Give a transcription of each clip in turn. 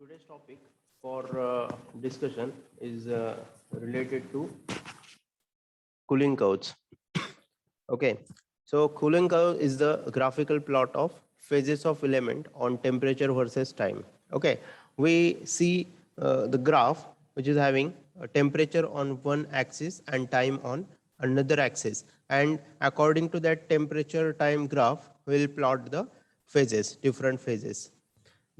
Today's topic for discussion is related to cooling curves. Okay, so cooling curve is the graphical plot of phases of element on temperature versus time. Okay, we see the graph which is having a temperature on one axis and time on another axis, and according to that temperature time graph, we will plot the phases, different phases.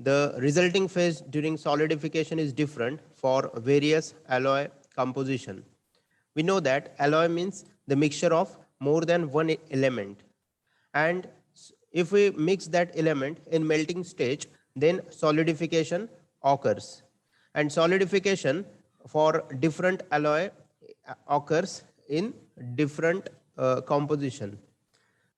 The resulting phase during solidification is different for various alloy composition. We know that alloy means the mixture of more than one element, and if we mix that element in melting stage, then solidification occurs, and solidification for different alloy occurs in different composition.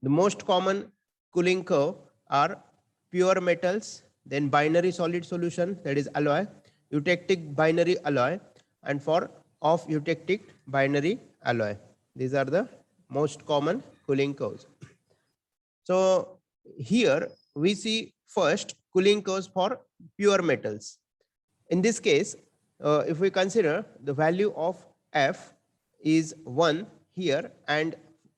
The most common cooling curve are pure metals, then binary solid solution, that is alloy, eutectic binary alloy, and for off eutectic binary alloy. These are the most common cooling curves. So here we see first cooling curves for pure metals. In this case, if we consider the value of F is 1 here, and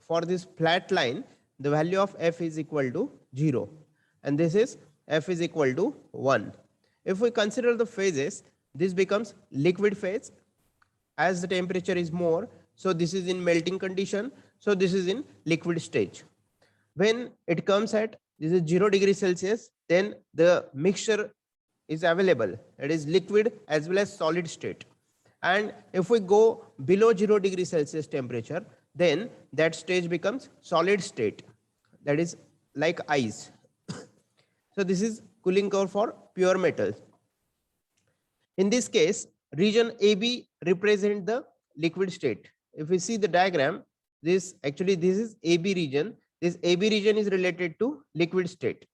for this flat line, the value of F is equal to 0, and this is F is equal to 1. If we consider the phases, this becomes liquid phase as the temperature is more, so this is in melting condition, so this is in liquid stage. When it comes at this is 0 degree Celsius, then the mixture is available, it is liquid as well as solid state. And if we go below 0 degree Celsius temperature, then that stage becomes solid state, that is like ice. So this is cooling curve for pure metals. In this case, region AB represent the liquid state. If we see the diagram, this is AB region. This AB region is related to liquid state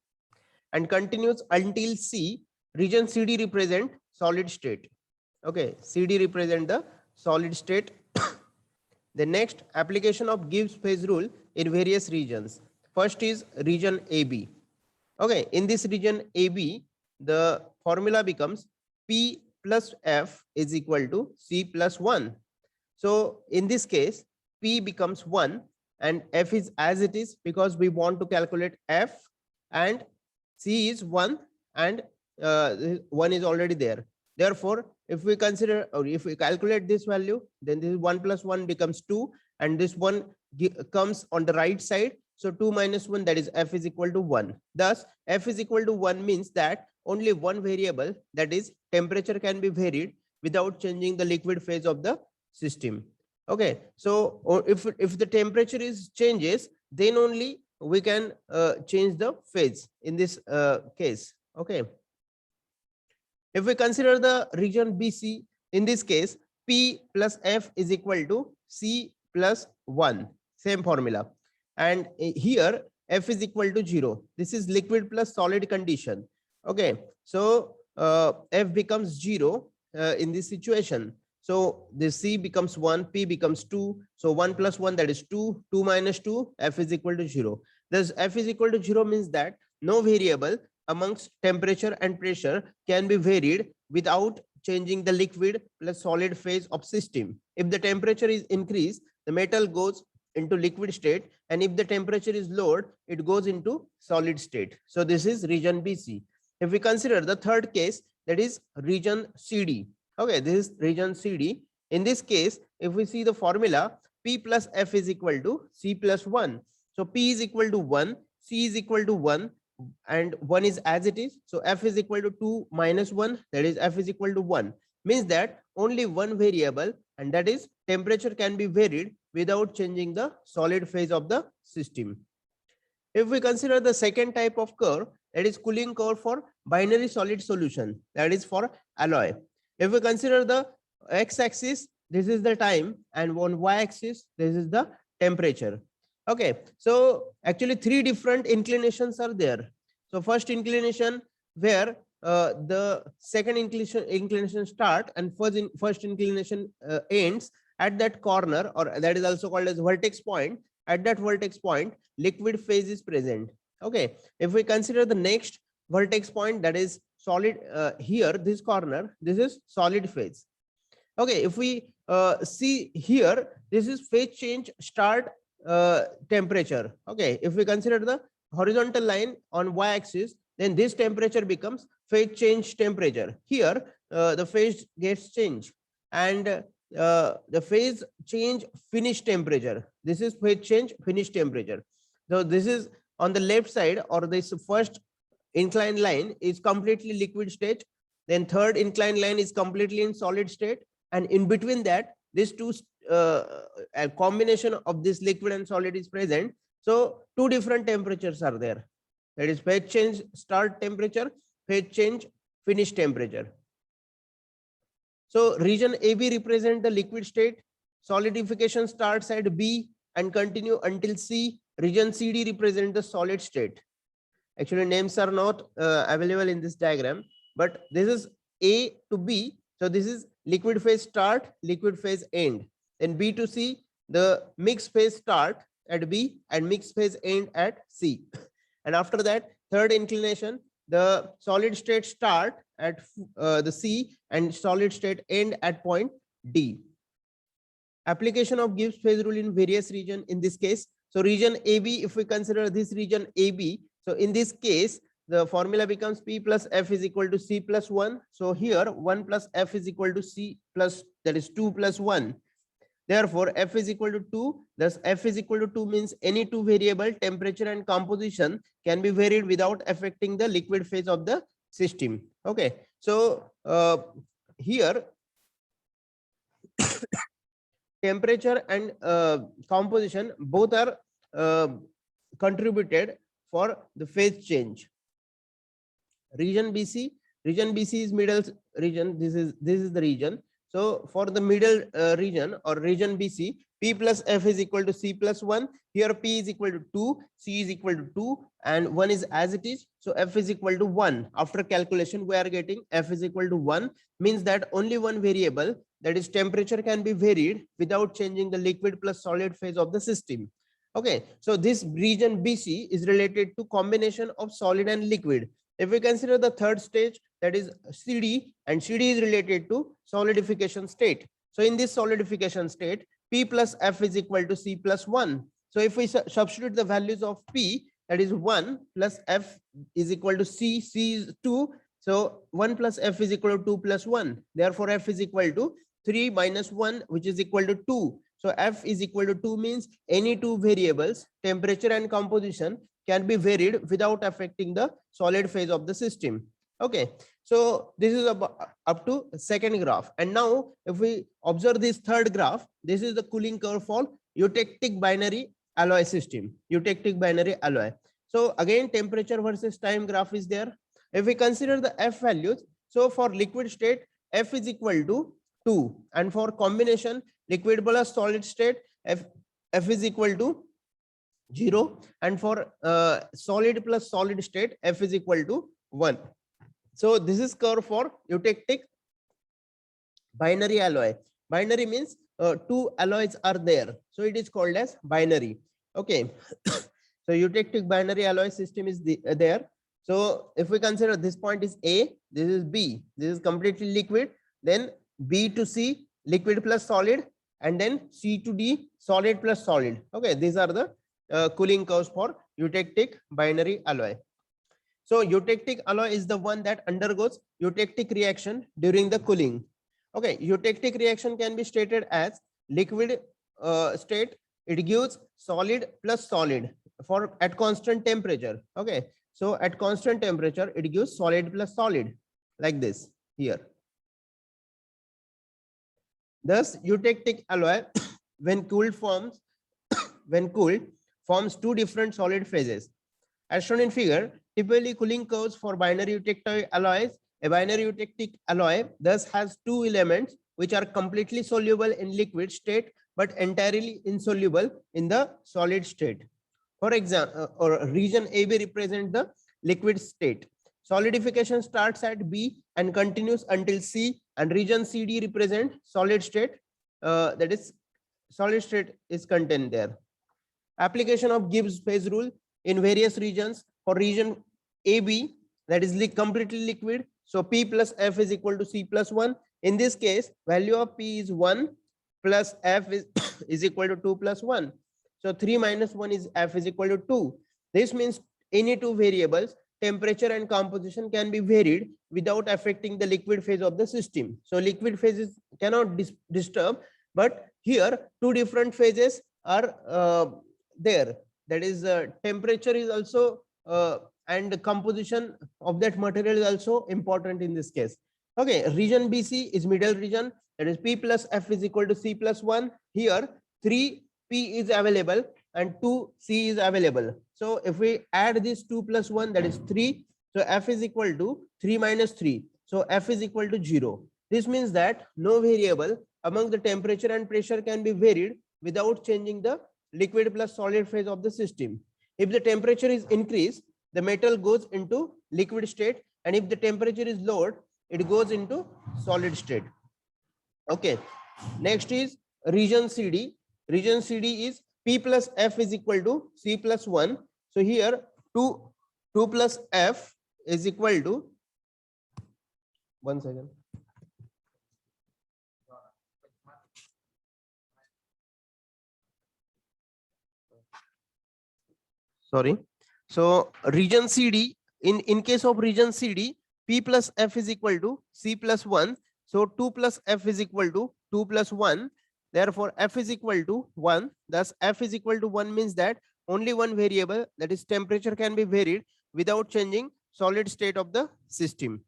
and continues until C. Region CD represent solid state. Okay, CD represent the solid state. The next, application of Gibbs phase rule in various regions. First is region AB. Okay, in this region AB, the formula becomes P plus F is equal to C plus 1. So in this case, P becomes 1 and F is as it is, because we want to calculate F, and C is 1 and 1 is already there. Therefore, if we consider, or if we calculate this value, then this 1 plus 1 becomes 2, and this 1 comes on the right side. So 2 minus 1, that is F is equal to 1. Thus, F is equal to 1 means that only one variable, that is temperature, can be varied without changing the liquid phase of the system. Okay, so if the temperature is changes, then only we can change the phase in this case. Okay, if we consider the region BC, in this case, P plus F is equal to C plus 1, same formula. And here F is equal to 0. This is liquid plus solid condition. Okay, so F becomes 0 in this situation. So this C becomes 1, P becomes 2. So 1 plus 1, that is 2. 2 minus 2, F is equal to 0. Thus F is equal to 0 means that no variable amongst temperature and pressure can be varied without changing the liquid plus solid phase of system. If the temperature is increased, the metal goes into liquid state, and if the temperature is lowered, it goes into solid state. So this is region BC. If we consider the third case, that is region CD. Okay, this is region CD. In this case, if we see the formula, P plus F is equal to C plus 1. So P is equal to 1, C is equal to 1, and 1 is as it is. So F is equal to 2 minus 1, that is F is equal to 1. Means that only one variable, and that is temperature, can be varied without changing the solid phase of the system. If we consider the second type of curve, that is cooling curve for binary solid solution, that is for alloy. If we consider the x-axis, this is the time, and on y-axis, this is the temperature. Okay, so actually 3 different inclinations are there. So first inclination, where the second inclination start and first inclination ends at that corner, or that is also called as vertex point. At that vertex point, liquid phase is present. Okay, if we consider the next vertex point, that is solid, here this corner, this is solid phase. Okay, if we see here, this is phase change start temperature. Okay, if we consider the horizontal line on y-axis, then this temperature becomes phase change temperature. Here the phase gets changed, and the phase change finish temperature, this is phase change finish temperature. So this is on the left side, or this first inclined line is completely liquid state, then third inclined line is completely in solid state, and in between that these two a combination of this liquid and solid is present. So two different temperatures are there, that is phase change start temperature, phase change finish temperature. So region AB represent the liquid state, solidification starts at B and continue until C. Region CD represent the solid state. Actually names are not available in this diagram, but this is A to B. So this is liquid phase start, liquid phase end. Then B to C, the mixed phase start at B and mixed phase end at C. And after that, third inclination, the solid state start at the C and solid state end at point D. Application of Gibbs phase rule in various regions in this case. So region AB, if we consider this region AB, so in this case, the formula becomes P plus F is equal to C plus 1. So here 1 plus F is equal to C plus, that is 2 plus 1. Therefore, F is equal to 2. Thus, F is equal to 2 means any two variable, temperature and composition, can be varied without affecting the liquid phase of the system. Okay. So here temperature and composition both are contributed for the phase change. Region BC is middle region. This is the region. So for the middle region or region BC, P plus F is equal to C plus 1. Here P is equal to 2, C is equal to 2, and 1 is as it is. So F is equal to 1. After calculation, we are getting F is equal to 1, means that only one variable, that is temperature, can be varied without changing the liquid plus solid phase of the system. Okay, so this region BC is related to combination of solid and liquid. If we consider the third stage, that is CD, and CD is related to solidification state. So in this solidification state, P plus F is equal to C plus 1. So if we substitute the values of P, that is 1 plus F is equal to C, C is 2. So 1 plus F is equal to 2 plus 1. Therefore, F is equal to 3 minus 1, which is equal to 2. So F is equal to 2 means any two variables, temperature and composition, can be varied without affecting the solid phase of the system. Okay, so this is up to second graph. And now if we observe this third graph, this is the cooling curve for eutectic binary alloy system, eutectic binary alloy. So again, temperature versus time graph is there. If we consider the F values, so for liquid state, F is equal to 2, and for combination liquid plus solid state, F is equal to 0, and for solid plus solid state, F is equal to 1. So this is curve for eutectic binary alloy. Binary means two alloys are there, so it is called as binary. Okay. So eutectic binary alloy system is there. So if we consider this point is A, this is B, this is completely liquid, then B to C, liquid plus solid, and then C to D, solid plus solid. Okay, these are the cooling curves for eutectic binary alloy. So eutectic alloy is the one that undergoes eutectic reaction during the cooling. Okay, eutectic reaction can be stated as liquid state, it gives solid plus solid for at constant temperature. Okay, so at constant temperature it gives solid plus solid, like this here. Thus eutectic alloy when cooled forms two different solid phases. As shown in figure, typically cooling curves for binary eutectic alloys. A binary eutectic alloy thus has two elements which are completely soluble in liquid state but entirely insoluble in the solid state. For example, or region AB represents the liquid state. Solidification starts at B and continues until C, and region CD represent solid state. That is, solid state is contained there. Application of Gibbs phase rule in various regions. For region AB, that is completely liquid. So P plus F is equal to C plus 1. In this case, value of P is 1 plus F is, is equal to 2 plus 1. So 3 minus 1 is F is equal to 2. This means any two variables, temperature and composition, can be varied without affecting the liquid phase of the system. So liquid phases cannot disturb, but here two different phases are there. That is temperature is also and the composition of that material is also important in this case. Okay, region BC is middle region, that is P plus F is equal to C plus 1. Here 3 P is available and 2 C is available. So if we add this 2 plus 1, that is 3. So F is equal to 3 minus 3. So F is equal to 0. This means that no variable among the temperature and pressure can be varied without changing the liquid plus solid phase of the system. If the temperature is increased, the metal goes into liquid state, and if the temperature is lowered, it goes into solid state. Okay, next is region CD. Region CD is P plus F is equal to C plus 1. So here 2 plus F is equal to, one second. Sorry. So region CD, in case of region CD, P plus F is equal to C plus 1. So 2 plus F is equal to 2 plus 1. Therefore, F is equal to 1. Thus, F is equal to 1 means that only one variable, that is temperature, can be varied without changing solid state of the system.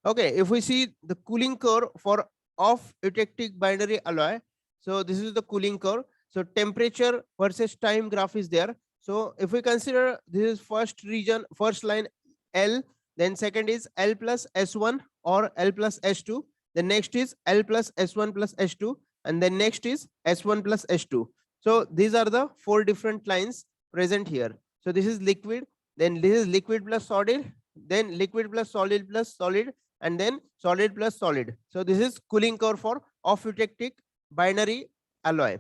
Okay, if we see the cooling curve for off eutectic binary alloy, so this is the cooling curve. So temperature versus time graph is there. So if we consider this is first region, first line L, then second is L plus S1 or L plus S2. The next is L plus S1 plus S2, and then next is S1 plus S2. So these are the four different lines present here. So this is liquid, then this is liquid plus solid, then liquid plus solid, and then solid plus solid. So this is cooling curve for off eutectic binary alloy.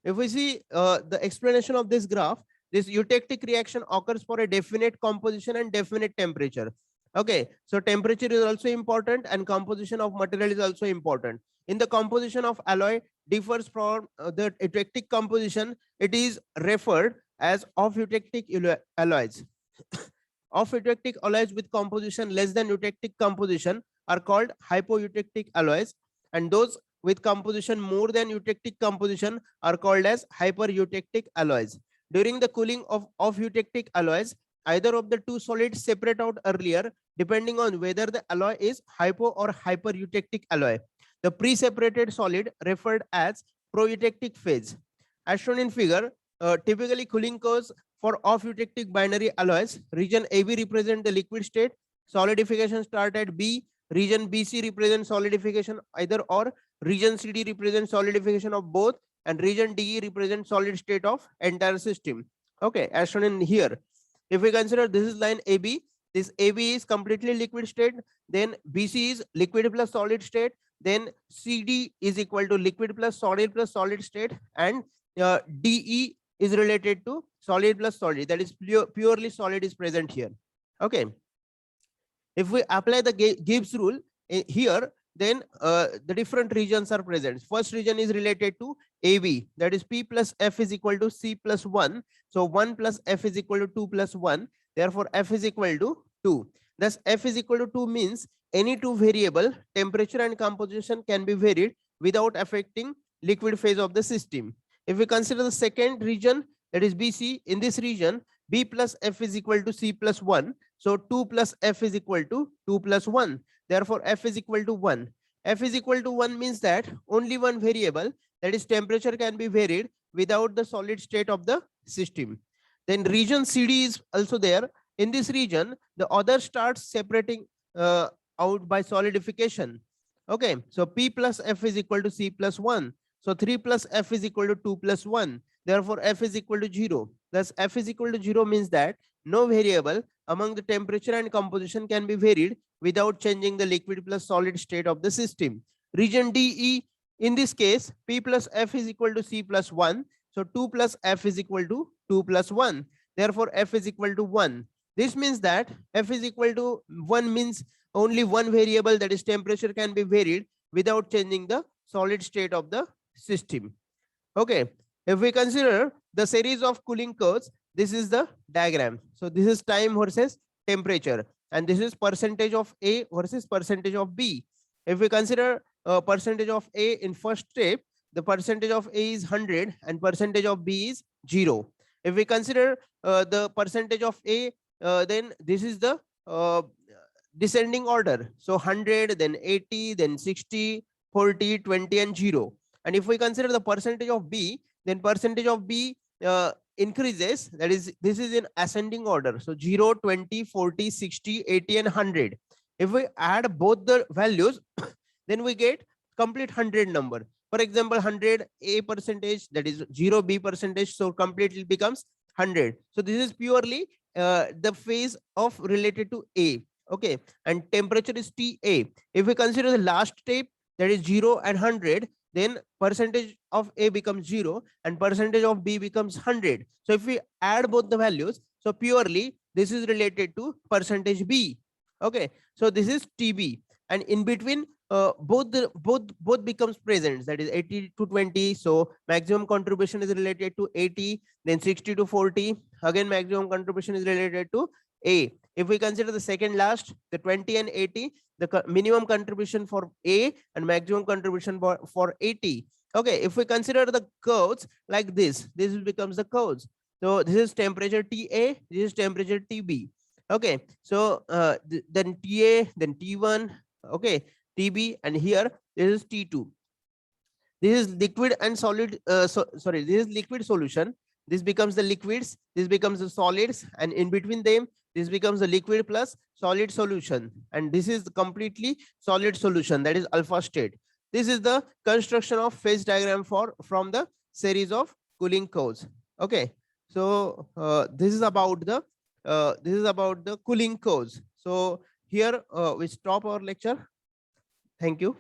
If we see the explanation of this graph, this eutectic reaction occurs for a definite composition and definite temperature. Okay, so temperature is also important and composition of material is also important. In the composition of alloy differs from the eutectic composition, it is referred as off eutectic alloys. Off eutectic alloys with composition less than eutectic composition are called hypoeutectic alloys, and those with composition more than eutectic composition are called as hypereutectic alloys. During the cooling of eutectic alloys, either of the two solids separate out earlier depending on whether the alloy is hypo or hypereutectic alloy. The pre-separated solid referred as proeutectic phase. As shown in figure, typically cooling curves for off eutectic binary alloys, region AB represent the liquid state, solidification start at B, region BC represents solidification either or, region CD represents solidification of both, and region DE represents solid state of entire system. Okay, as shown in here. If we consider this is line AB, this AB is completely liquid state, then BC is liquid plus solid state, then CD is equal to liquid plus solid state, and DE is related to solid plus solid, that is purely solid is present here. Okay, if we apply the Gibbs rule here, then the different regions are present. First region is related to AB, that is P plus F is equal to C plus 1. So 1 plus F is equal to 2 plus 1. Therefore, F is equal to 2. Thus, F is equal to 2 means any two variable, temperature and composition, can be varied without affecting liquid phase of the system. If we consider the second region, that is BC, in this region, B plus F is equal to C plus 1. So 2 plus F is equal to 2 plus 1. Therefore, F is equal to 1. F is equal to 1 means that only one variable, that is temperature, can be varied without the solid state of the system. Then region CD is also there. In this region, the other starts separating out by solidification. Okay, so P plus F is equal to C plus 1. So 3 plus F is equal to 2 plus 1. Therefore, F is equal to 0. Thus, F is equal to 0 means that no variable among the temperature and composition can be varied without changing the liquid plus solid state of the system. Region DE, in this case, P plus F is equal to C plus 1. So 2 plus F is equal to 2 plus 1. Therefore, F is equal to 1. This means that F is equal to 1 means only one variable, that is temperature, can be varied without changing the solid state of the system. Okay, if we consider the series of cooling curves, this is the diagram. So this is time versus temperature, and this is percentage of A versus percentage of B. If we consider percentage of A in first step, the percentage of A is 100 and percentage of B is 0. If we consider the percentage of A, then this is the descending order. So 100, then 80, then 60, 40, 20, and 0. And if we consider the percentage of B, then percentage of B increases, that is, this is in ascending order. So 0, 20, 40, 60, 80, and 100. If we add both the values, then we get complete 100 number. For example, 100 A percentage, that is 0 B percentage, so completely becomes 100. So this is purely the phase of related to A. Okay, and temperature is TA. If we consider the last step, that is 0 and 100, then percentage of A becomes 0 and percentage of B becomes 100. So if we add both the values, so purely this is related to percentage B. Okay, so this is TB, and in between both becomes present, that is 80 to 20. So maximum contribution is related to 80, then 60 to 40, again maximum contribution is related to A. If we consider the second last, the 20 and 80, the minimum contribution for A and maximum contribution for 80. Okay, if we consider the curves like this becomes the curves. So this is temperature TA, this is temperature TB. Okay, so then TA, then T1, okay, TB, and here this is T2. This is liquid and solid, sorry, this is liquid solution. This becomes the liquids, this becomes the solids, and in between them, this becomes the liquid plus solid solution. And this is completely solid solution, that is alpha state. This is the construction of phase diagram from the series of cooling curves. Okay, so this is about the cooling curves. So here we stop our lecture. Thank you.